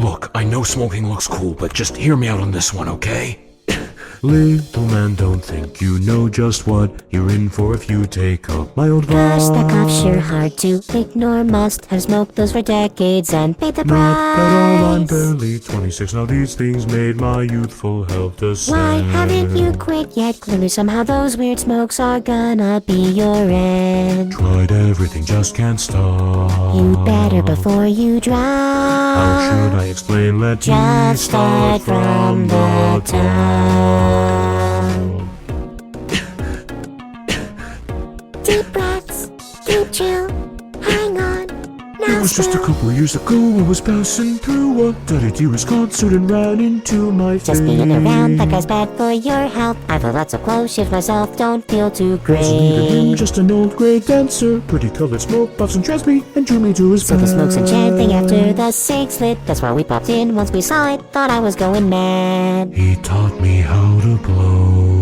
Look, I know smoking looks cool, but just hear me out on this one, okay? Little man, don't think you know just what you're in for if you take up my old Gosh, that cough's vice. sure hard to ignore. Must have smoked those for decades and paid the price. Not at all, I'm barely 26. Now these things made my youthful health descend. Why haven't you quit yet? Clearly somehow those weird smokes are gonna be your end. Tried everything, just can't stop. You better before you drop. How should I explain? Let me Just start from the top. Deep breaths, deep chill, hang on. It Now was just a still. couple of years ago. I was passing through a Daddy Dearest concert and ran into my face. Just being around that guy's bad for your health. I feel lots of close shift myself, don't feel too Wasn't even him, great. just an old grey dancer. Pretty colored smoke puffs and tranced me and drew me to his So the smoke's back. enchanting after the cig slit. That's why we popped in once we saw it. Thought I was going mad. He taught me how to blow.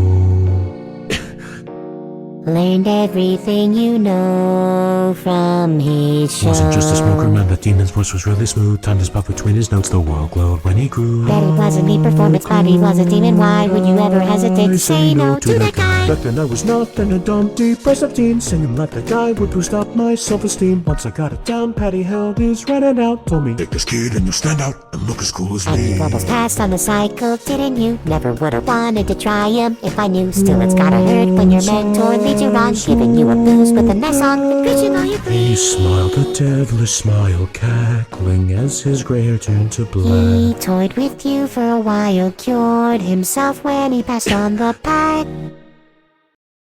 Learned everything you know from his show. Wasn't just a smoker, man, the demon's voice was really smooth. Timed his puff between his notes, the world glowed when he grew. That it wasn't me performance, but he was a demon. Why would you ever hesitate to say no to that guy? Back then I was nothing, a dumb, depressive teen. Singing like that guy would boost up my self-esteem. Once I got it down, Patty held his right hand out, told me, take this kid and you'll stand out and look as cool as And me. you almost passed on the cycle, didn't you? Never would've wanted to try him if I knew. Still, it's gotta hurt when your mentor leads you wrong, giving you a boost with a Ness song and preaching all you He preach. smiled a devilish smile, cackling as his gray hair turned to black. He toyed with you for a while, cured himself when he passed on the pack.